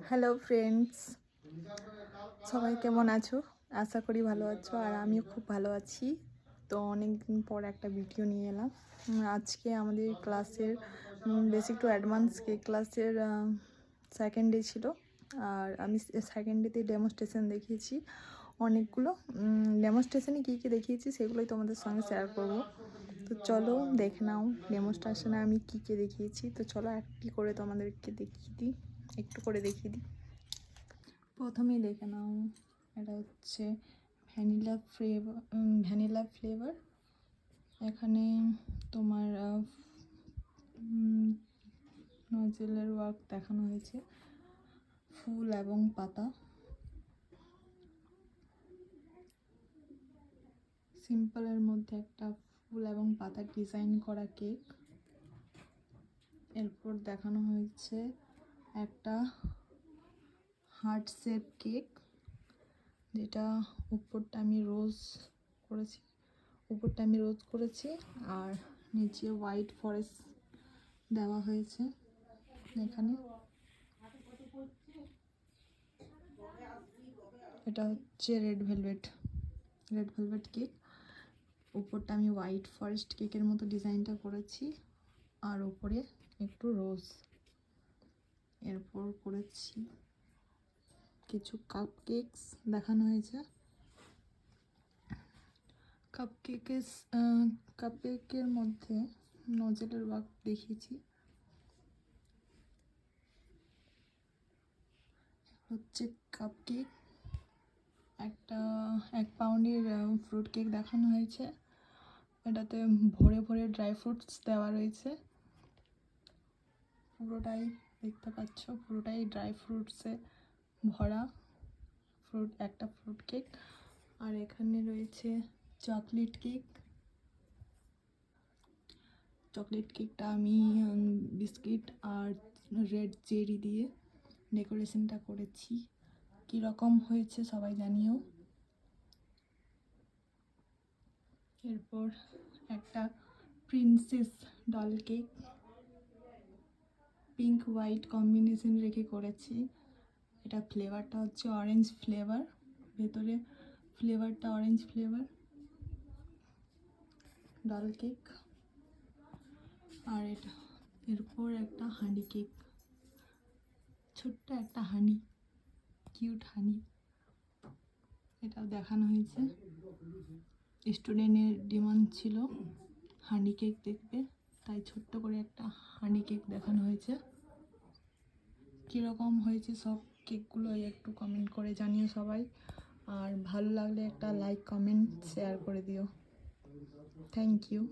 Hello friends, সবাই কেমন আছো? আশা করি ভালো আছো, আর আমিও খুব ভালো আছি। তো অনেক দিন পর একটা ভিডিও নিয়ে এলাম। আজকে আমাদের ক্লাসের বেসিক টু অ্যাডভান্স কেক ক্লাসের সেকেন্ড ডে ছিল। আর আমি সেকেন্ড ডেতে ডেমনস্ট্রেশন দেখিয়েছি অনেকগুলো। ডেমনস্ট্রেশনে কী কী দেখিয়েছি সেগুলোই তোমাদের সঙ্গে শেয়ার করব। তো চলো দেখে নাও ডেমনস্ট্রেশনে আমি কী কী দেখিয়েছি। তো চলো একটি করে তোমাদেরকে দেখিয়ে দিই, একটু করে দেখিয়ে দিই। প্রথমেই দেখে নাও, এটা হচ্ছে ভ্যানিলা ফ্লেভার। এখানে তোমার নজেলের ওয়ার্ক দেখানো হয়েছে, ফুল এবং পাতা। সিম্পলের মধ্যে একটা ফুল এবং পাতার ডিজাইন করা কেক। এরপর দেখানো হয়েছে একটা হার্ট শেপ কেক, যেটা উপরটা আমি রোজ করেছি আর নিচে হোয়াইট ফরেস্ট দেওয়া হয়েছে। এখানে এটা হচ্ছে রেড ভেলভেট কেক। উপরটা আমি হোয়াইট ফরেস্ট কেকের মতো ডিজাইনটা করেছি আর উপরে একটু রোজ। এরপর করেছি কিছু কাপ কেকস দেখানো হয়েছে। কাপ কেকের মধ্যে নজেলের ওয়ার্ক দেখিয়েছি। হচ্ছে কাপ কেক, একটা 1 পাউন্ডের ফ্রুট কেক দেখানো হয়েছে। এটাতে ভরে ভরে ড্রাই ফ্রুটস দেওয়া রয়েছে। পুরোটাই দেখতে পাচ্ছ, পুরোটাই ড্রাই ফ্রুটসে ভরা একটা ফ্রুট কেক। আর এখানে রয়েছে চকলেট কেকটা আমি বিস্কিট আর রেড চেরি দিয়ে ডেকোরেশনটা করেছি। কীরকম হয়েছে সবাই জানিও। এরপর একটা princess doll cake, pink white combination রেখে করেছি। এটা ফ্লেভারটা হচ্ছে অরেঞ্জ ফ্লেভার, ভেতরে ফ্লেভারটা অরেঞ্জ ফ্লেভার ডল কেক। আর এটা এরপর একটা হানি কেক, ছোট্ট একটা কিউট হানি, এটাও দেখানো হয়েছে। স্টুডেন্টের ডিমান্ড ছিল হানি কেক দেখবে, তাই ছোট্ট করে একটা হানি কেক দেখানো হয়েছে। কীরকম হয়েছে সব কেকগুলো একটু কমেন্ট করে জানিও সবাই, আর ভালো লাগলে একটা লাইক কমেন্ট শেয়ার করে দিও। Thank you.